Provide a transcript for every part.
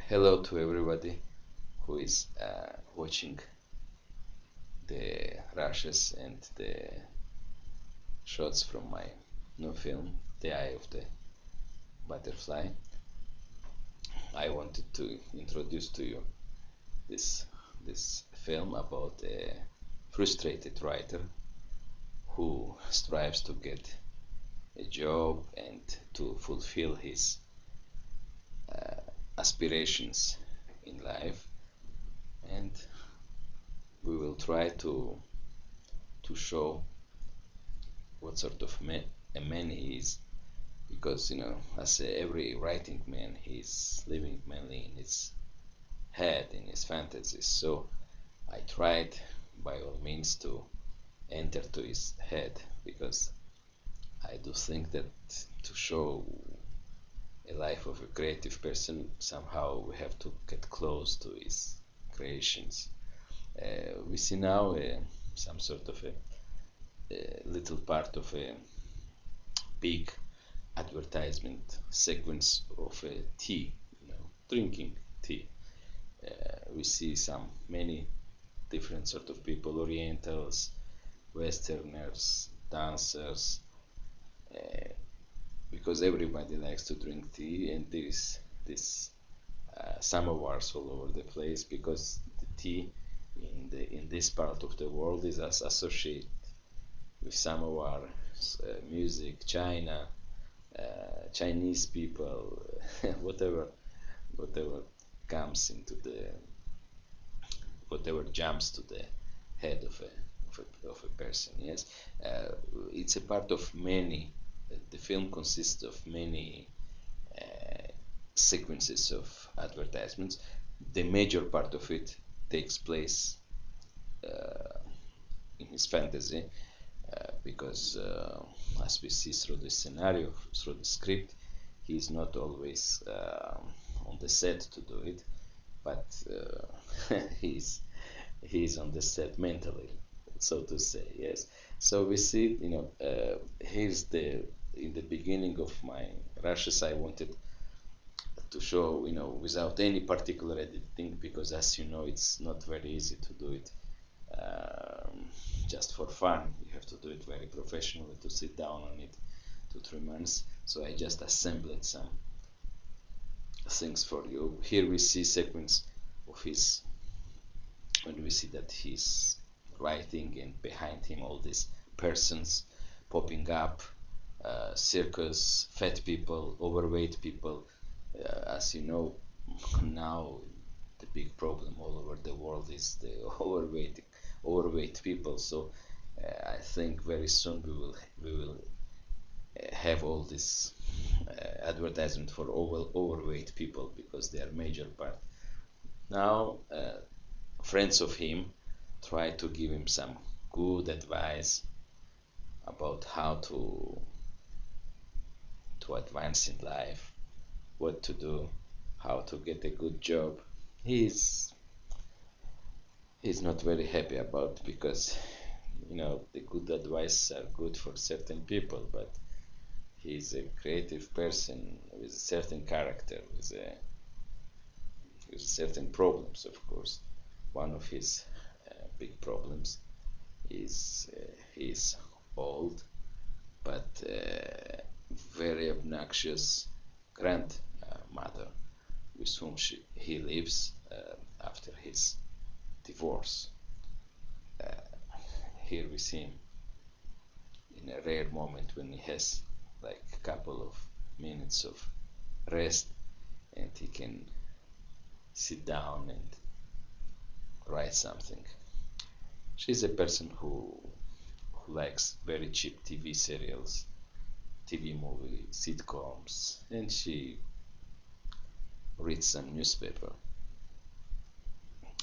Hello to everybody who is watching the rushes and the shots from my new film, The Eye of the Butterfly. I wanted to introduce to you this film about a frustrated writer who strives to get a job and to fulfill his aspirations in life, and we will try to show what sort of a man he is, because as every writing man, he's living mainly in his head, in his fantasies. So I tried by all means to enter to his head, because I do think that to show a life of a creative person, somehow we have to get close to his creations. We see now some sort of a little part of a big advertisement sequence of a tea, drinking tea. We see many different sort of people: Orientals, Westerners, dancers, uh, because everybody likes to drink tea, and there's this samovars all over the place, because the tea in this part of the world is associated with samovar music, China, Chinese people, whatever comes into the whatever jumps to the head of a person. Yes, it's a part of many. The film consists of many sequences of advertisements. The major part of it takes place uh, in his fantasy, because as we see through the scenario, through the script, he's not always on the set to do it, but he's on the set mentally, so to say. Yes. So we see, here's the in the beginning of my rushes, I wanted to show, without any particular editing, because as you know, it's not very easy to do it just for fun. You have to do it very professionally, to sit down on it 2-3 months. So I just assembled some things for you. Here we see sequence of his, when we see that he's writing, and behind him all these persons popping up, circus, fat people, overweight people. As you know, now the big problem all over the world is the overweight people. So I think very soon we will have all this advertisement for overweight people, because they are major part. Now friends of him try to give him some good advice about how to advance in life, what to do, how to get a good job. He's he's not very happy about, because the good advice are good for certain people, but he's a creative person with a certain character, with certain problems. Of course, one of his big problems is he's old, but very obnoxious grandmother, with whom he lives after his divorce. Uh, Here we see him in a rare moment when he has like a couple of minutes of rest, and he can sit down and write something. She's a person who likes very cheap TV serials, TV movie, sitcoms, and she reads some newspaper,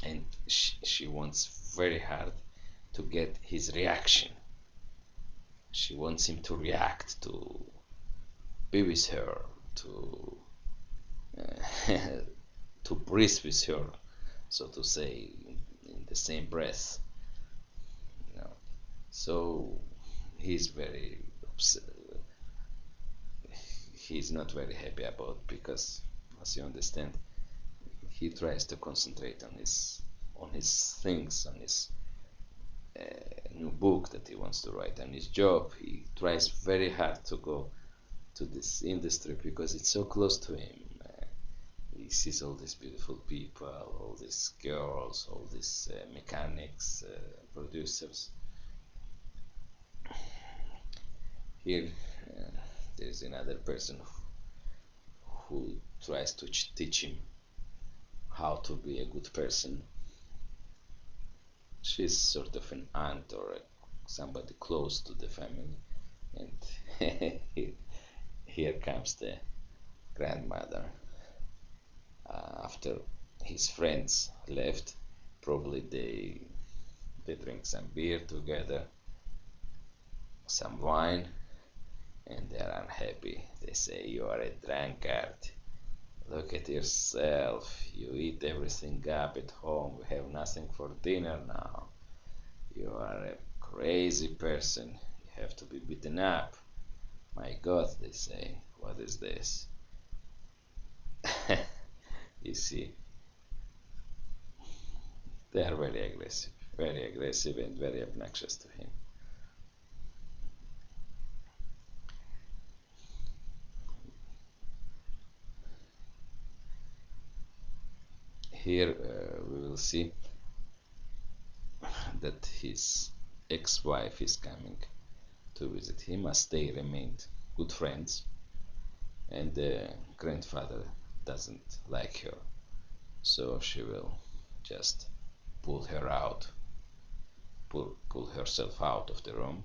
and she wants very hard to get his reaction. She wants him to react, to be with her, to to breathe with her, so to say, in the same breath. You know. So he's very he's not very happy about, because as you understand, he tries to concentrate on his things, on his new book that he wants to write, on his job. He tries very hard to go to this industry because it's so close to him. He sees all these beautiful people, all these girls, all these mechanics, producers. Here, there is another person who tries to teach him how to be a good person. She's sort of an aunt or somebody close to the family, and here comes the grandmother. After his friends left, probably they drink some beer together, some wine, and they are unhappy. They say, "You are a drunkard. Look at yourself. You eat everything up at home. We have nothing for dinner now. You are a crazy person. You have to be beaten up." My God, they say, what is this? You see, they are very aggressive and very obnoxious to him. Here we will see that his ex-wife is coming to visit him, as they remained good friends, and the grandfather doesn't like her, so she will just pull her out, pull herself out of the room,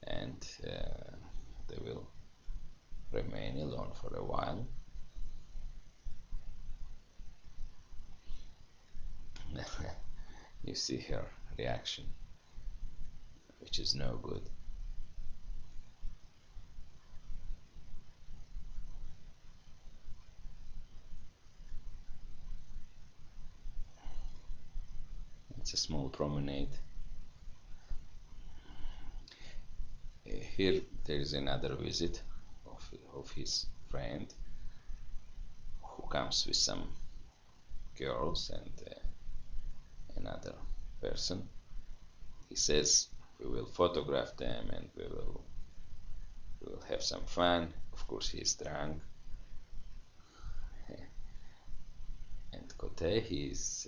and they will remain alone for a while. You see her reaction, which is no good. It's a small promenade. Here there is another visit of his friend who comes with some girls and another person. He says we will photograph them and we will have some fun. Of course, he is drunk, and Cote he is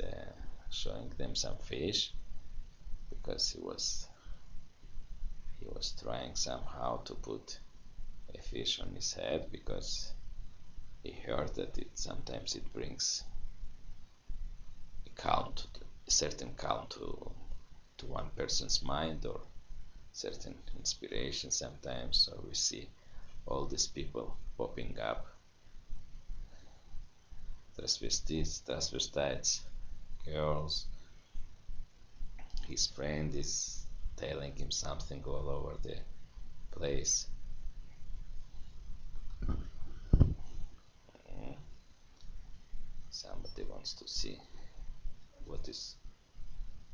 showing them some fish because he was trying somehow to put a fish on his head because he heard that sometimes it brings a certain calm to one person's mind, or certain inspiration sometimes. So we see all these people popping up, transvestites, girls. His friend is telling him something all over the place. Mm. Somebody wants to see what is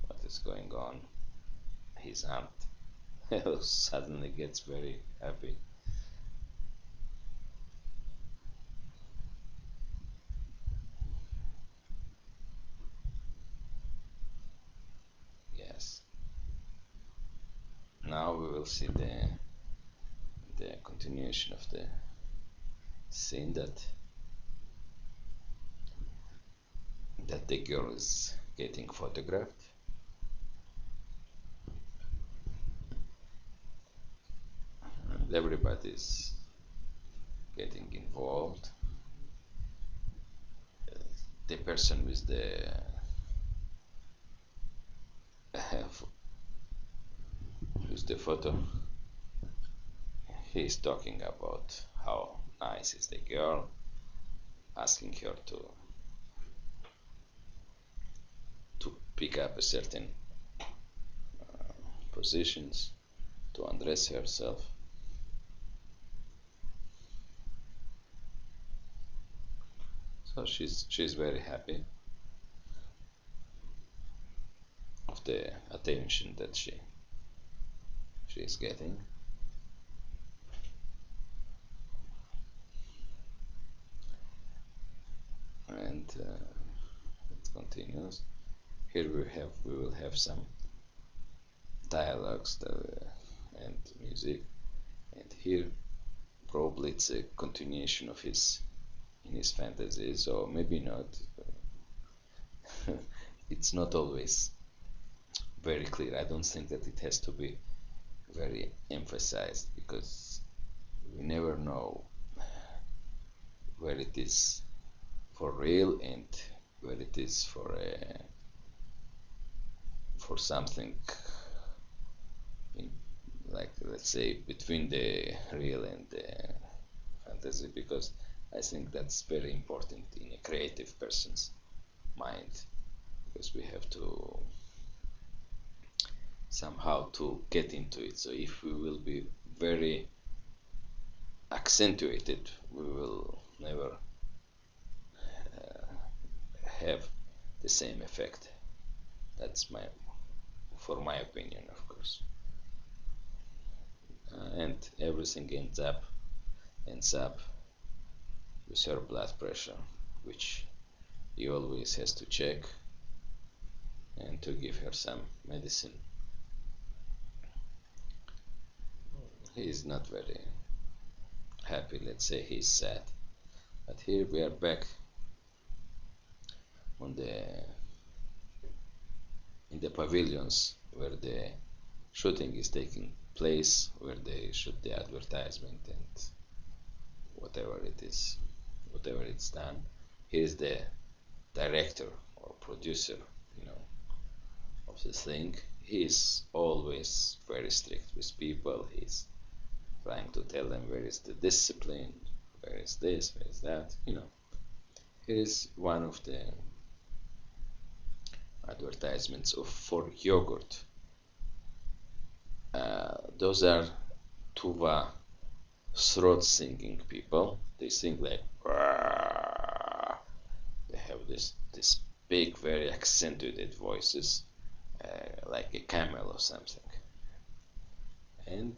what is going on. His aunt suddenly gets very happy. Yes. Now we will see the continuation of the scene, that the girl is getting photographed, and everybody's getting involved. The person with with the photo, he is talking about how nice is the girl, asking her to pick up a certain positions, to undress herself. So she's very happy of the attention that she is getting. and it continues. Here we will have some dialogues and music, and here probably it's a continuation of his fantasies, or maybe not. It's not always very clear. I don't think that it has to be very emphasized, because we never know where it is for real and where it is for something in, like, let's say, between the real and the fantasy, because I think that's very important in a creative person's mind, because we have to somehow to get into it. So if we will be very accentuated, we will never have the same effect. That's for my opinion, of course. And everything ends up with her blood pressure, which he always has to check and to give her some medicine. He is not very happy, let's say he's sad. But here we are back on the in the pavilions where the shooting is taking place, where they shoot the advertisement and whatever it is, whatever it's done. Here's the director or producer, you know, of the thing. He's always very strict with people. He's trying to tell them where is the discipline, where is this, where is that, you know. Here is one of the advertisements for yogurt. Those are tuba throat singing people. They sing like "Rah." They have this big, very accentuated voices, like a camel or something. And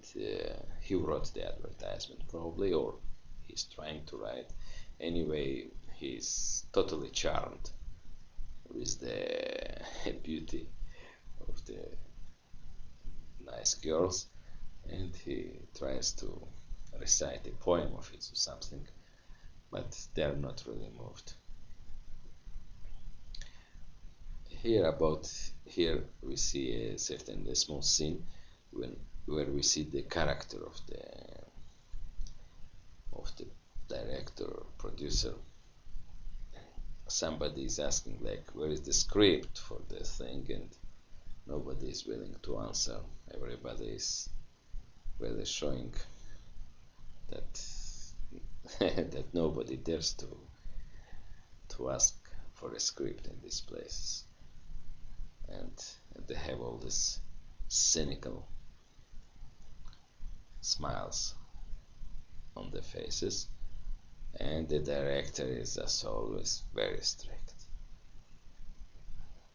he wrote the advertisement probably, or he's trying to write. Anyway, he's totally charmed with the beauty of the nice girls, and he tries to recite a poem of his or something, but they're not really moved. Here we see a certain small scene when where we see the character of the director producer. Somebody is asking like, where is the script for the thing, and nobody is willing to answer. Everybody is really showing that that nobody dares to ask for a script in these places, and they have all these cynical smiles on their faces, and the director is, as always, very strict.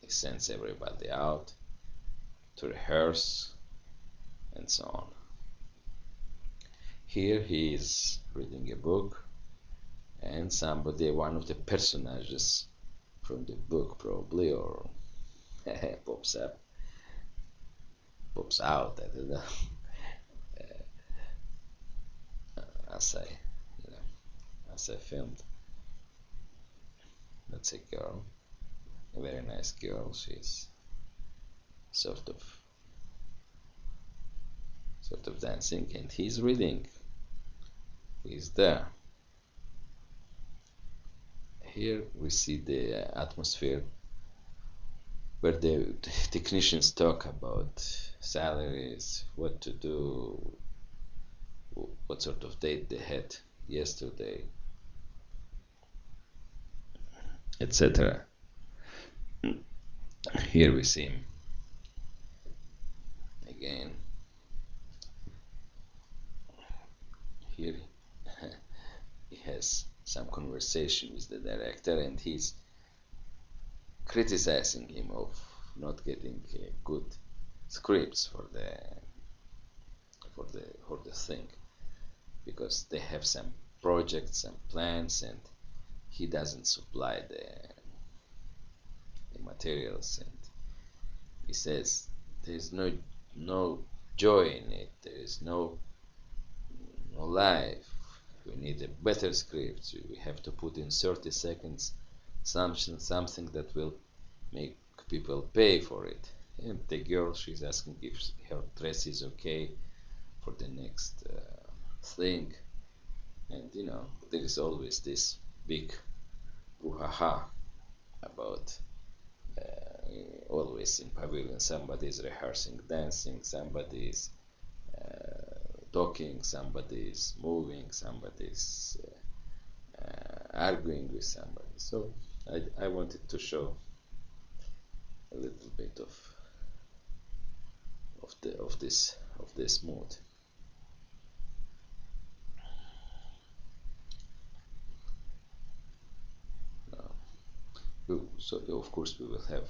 He sends everybody out to rehearse and so on. Here he is reading a book, and somebody, one of the personages from the book probably, or pops out, I don't know, as I, you know, as I filmed. That's a girl, a very nice girl. She's sort of dancing, and he's reading. He's there. Here we see the atmosphere where the technicians talk about salaries, what to do, what sort of date they had yesterday, etc. Here we see him again. Here he has some conversation with the director, and he's criticizing him of not getting good scripts for the thing, because they have some projects and plans, and he doesn't supply materials, and he says there's no joy in it. There is no life. We need a better script. We have to put in 30 seconds something that will make people pay for it. And the girl, she's asking if her dress is okay for the next thing. And there is always this big brouhaha about always in pavilion. Somebody is rehearsing dancing, somebody is talking, somebody is moving, somebody is arguing with somebody. So I wanted to show a little bit of this mood. So of course we will have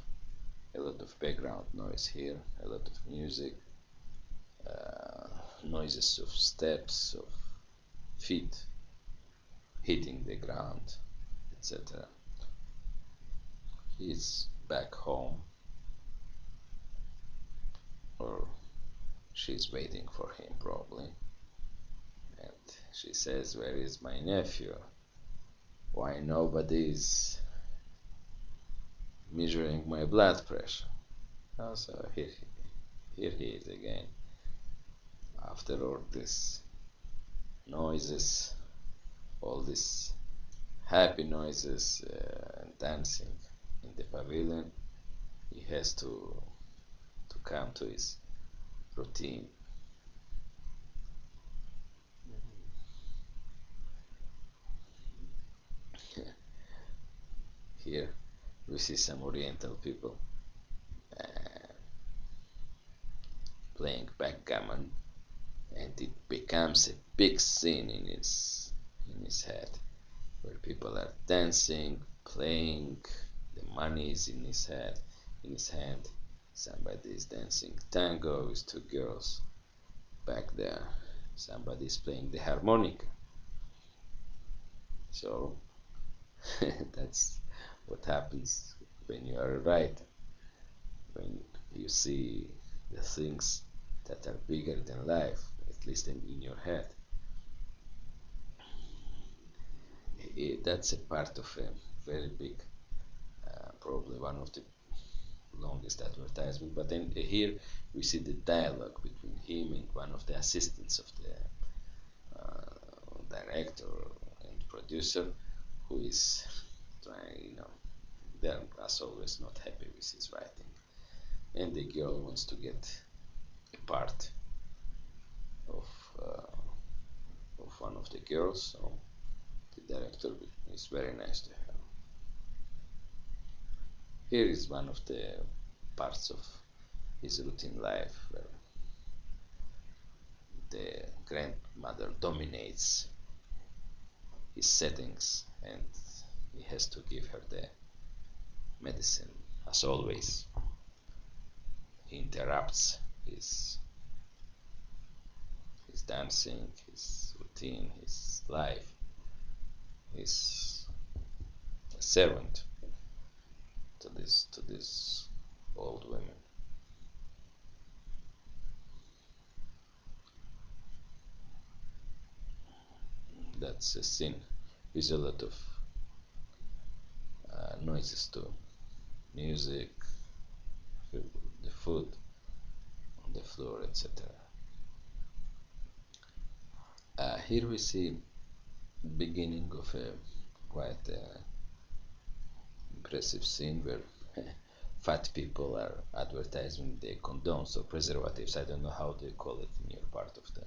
a lot of background noise here, a lot of music, noises of steps, of feet hitting the ground, etc. He's back home, or she's waiting for him probably, and she says, "Where is my nephew? Why nobody's measuring my blood pressure?" So here he is again, after all these noises, all these happy noises and dancing in the pavilion. He has to come to his routine. Here we see some Oriental people uh, playing backgammon, and it becomes a big scene in his head, where people are dancing, playing. The money is in his head, in his hand. Somebody is dancing tango with two girls back there. Somebody is playing the harmonica. So that's what happens when you are a writer, when you see the things that are bigger than life, at least in your head. That's a part of a very big, probably one of the longest advertisement. But then here we see the dialogue between him and one of the assistants of the director and producer, who is trying, they're as always not happy with his writing, and the girl wants to get a part of one of the girls, so the director is very nice to her. Here is one of the parts of his routine life where the grandmother dominates his settings, and he has to give her the medicine. As always, he interrupts his dancing, his routine, his life, his servant to this old woman. That's a scene with a lot of noises too, music, the food on the floor, etc. Here we see beginning of a quite impressive scene where fat people are advertising the condoms or preservatives. I don't know how they call it in your part of the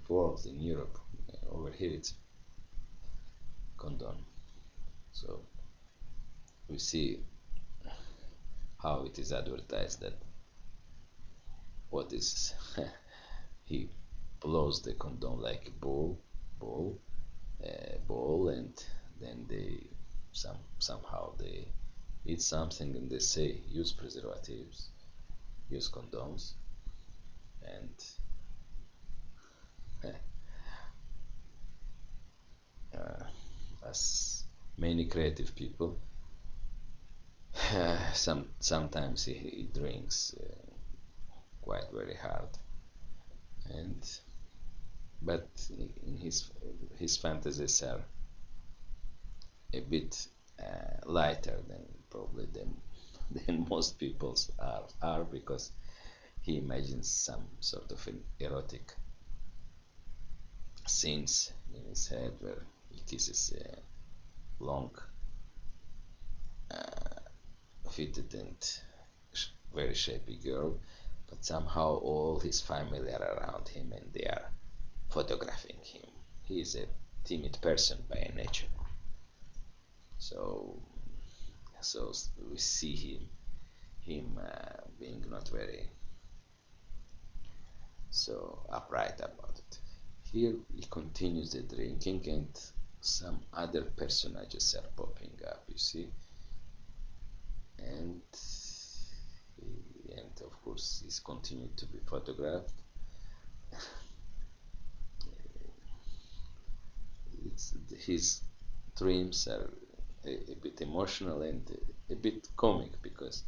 world. In Europe, over here it's condom. So we see how it is advertised, that what is he blows the condom like a ball, and then somehow they eat something, and they say use preservatives, use condoms, and as many creative people, Sometimes he drinks quite very hard, and but in his fantasies are a bit lighter than probably than most people's are because he imagines some sort of an erotic scenes in his head where he kisses a long fitted and very shapy girl, but somehow all his family are around him and they are photographing him. He is a timid person by nature, so so we see him being not very so upright about it. Here he continues the drinking and some other personages are popping up, you see, and and of course he's continued to be photographed. His dreams are a bit emotional and a bit comic because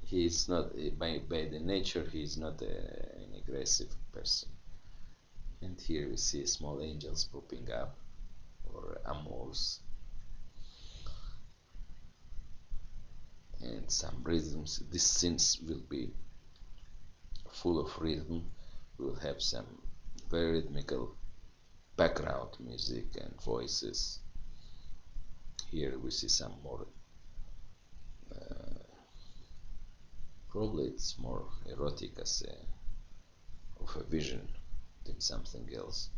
he's not by the nature he's not an aggressive person, and here we see small angels popping up or amours and some rhythms. These scenes will be full of rhythm. We'll have some very rhythmical background music and voices. Here we see some more, probably it's more erotic as of a vision than something else.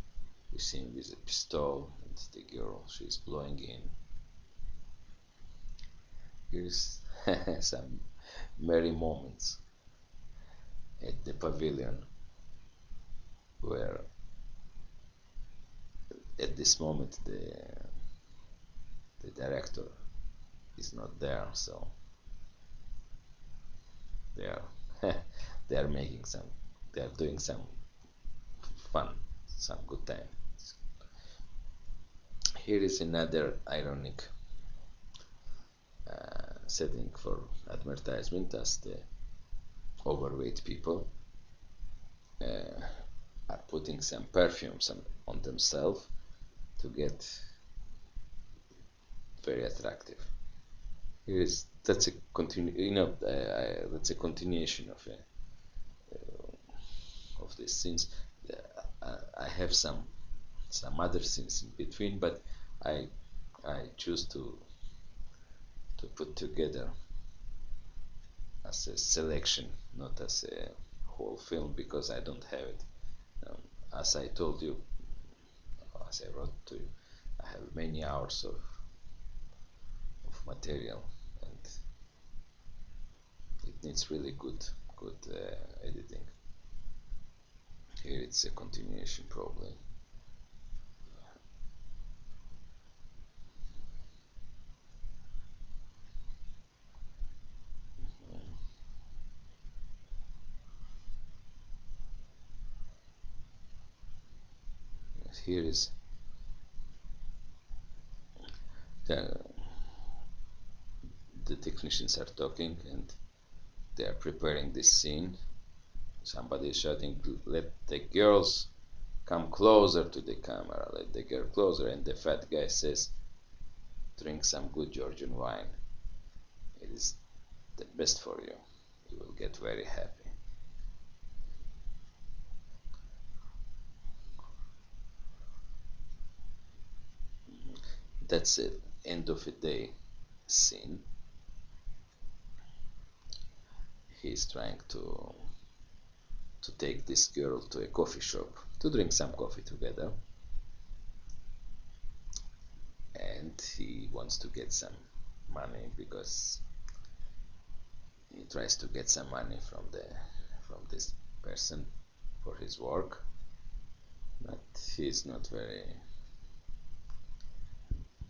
We see him with a pistol and the girl she's blowing in. Here's some merry moments at the pavilion where at this moment the director is not there, so they are they are making some they are doing some fun, some good time. Here is another ironic setting for advertisement as the overweight people uh, are putting some perfumes on themselves to get very attractive. Here is that's a that's a continuation of these scenes. I have some other scenes in between, but I I choose to put together as a selection, not as a whole film, because I don't have it. Um, as I told you, as I wrote to you, I have many hours of material, and it needs really good editing. Here it's a continuation, probably. Here is the the technicians are talking and they are preparing this scene. Somebody is shouting, "Let the girls come closer to the camera, let the girl closer," and the fat guy says, "Drink some good Georgian wine. It is the best for you. You will get very happy." That's it. End of the day scene. He's trying to take this girl to a coffee shop to drink some coffee together, and he wants to get some money because he tries to get some money from this person for his work, but he's not very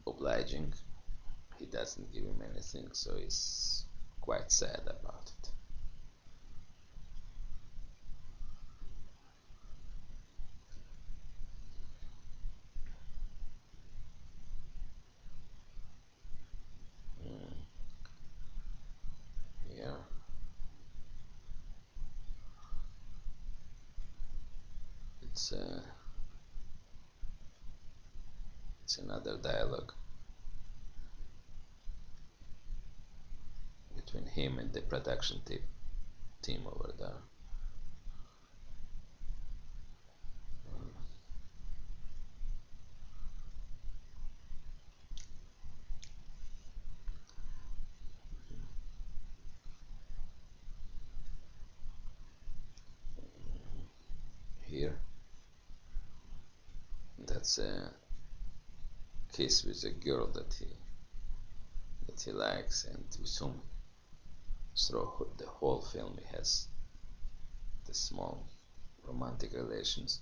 obliging. He doesn't give him anything, so he's quite sad about it. it's another dialogue between him and the production team over there. Here, that's a kiss with a girl that he likes, and with whom through the whole film he has the small romantic relations.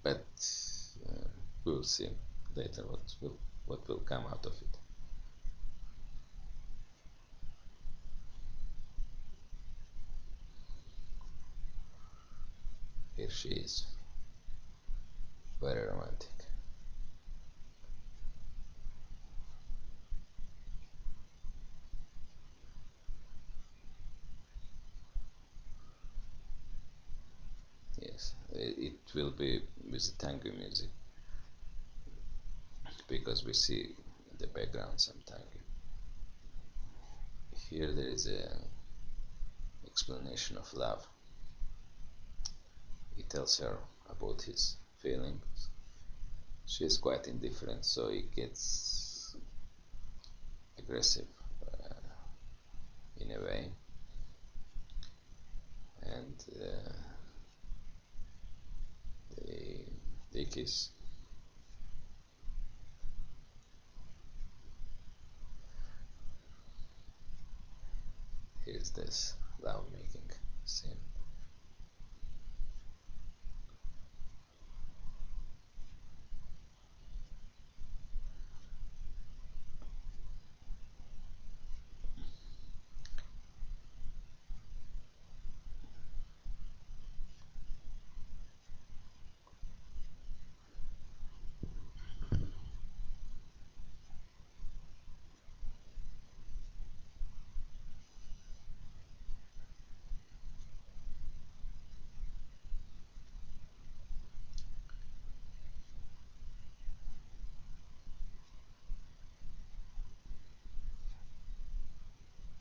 But uh, we'll see later what will come out of it. Here she is, very romantic. Yes, it will be with the tango music because we see in the background some tango. Here there is a explanation of love. He tells her about his feelings. She is quite indifferent, so he gets aggressive in a way, and they they kiss. Here's this love making scene.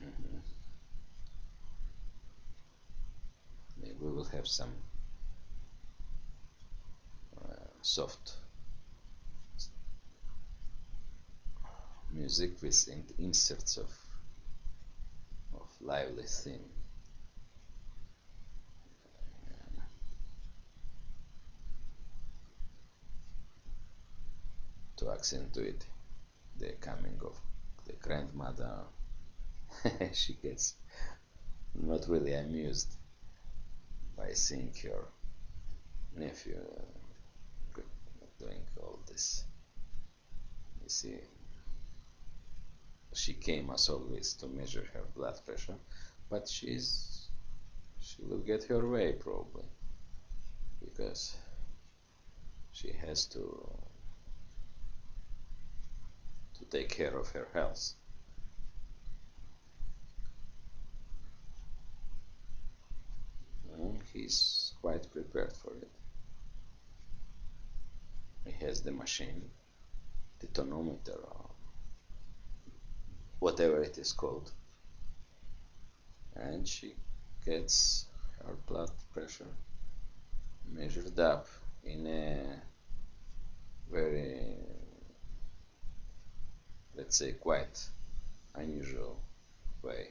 Mhm. Maybe we will have some soft music with inserts of lively theme to accentuate the coming of the grandmother. She gets not really amused by seeing her nephew doing all this. You see, she came as always to measure her blood pressure, but she will get her way probably because she has to take care of her health. He's quite prepared for it. He has the machine, the tonometer, or whatever it is called, and she gets her blood pressure measured up in a very, let's say, quite unusual way.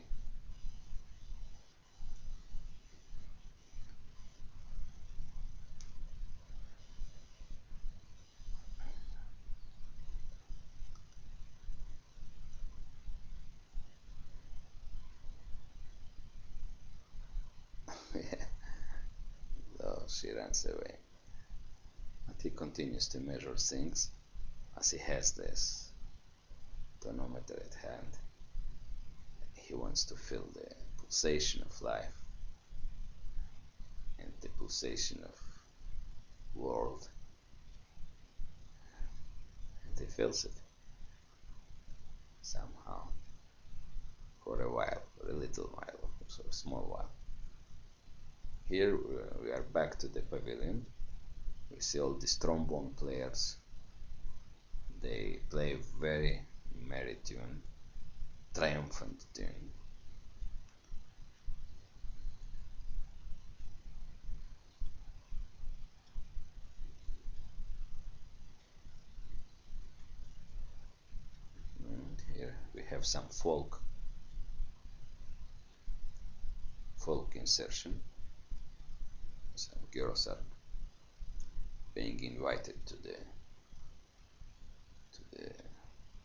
So she runs away. But he continues to measure things as he has this tonometer at hand. He wants to feel the pulsation of life and the pulsation of world, and he feels it somehow for a while, for a little while, for a small while. Here we are back to the pavilion. We see all these trombone players. They play very merry tune, triumphant tune. And here we have some folk insertion. Some girls are being invited to the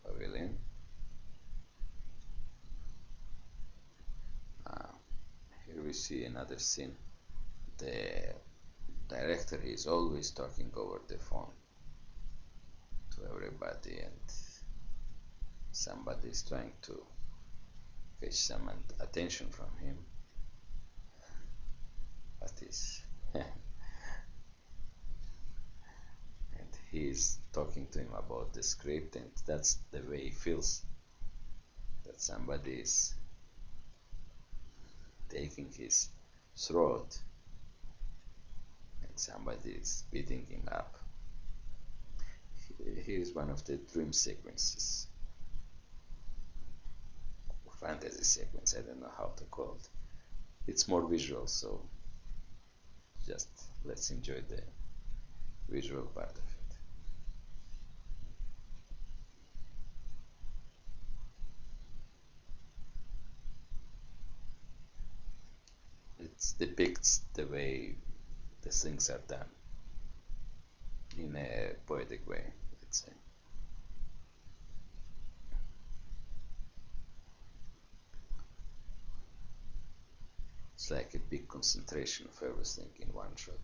pavilion. Uh, Here we see another scene. The director is always talking over the phone to everybody, and somebody is trying to fetch some attention from him, but he's and he's talking to him about the script, and that's the way he feels, that somebody is taking his throat and somebody is beating him up. Here is one of the dream sequences, fantasy sequence, I don't know how to call it. It's more visual, so just let's enjoy the visual part of it. It depicts the way the things are done in a poetic way, let's say. It's like a big concentration of everything in one shot.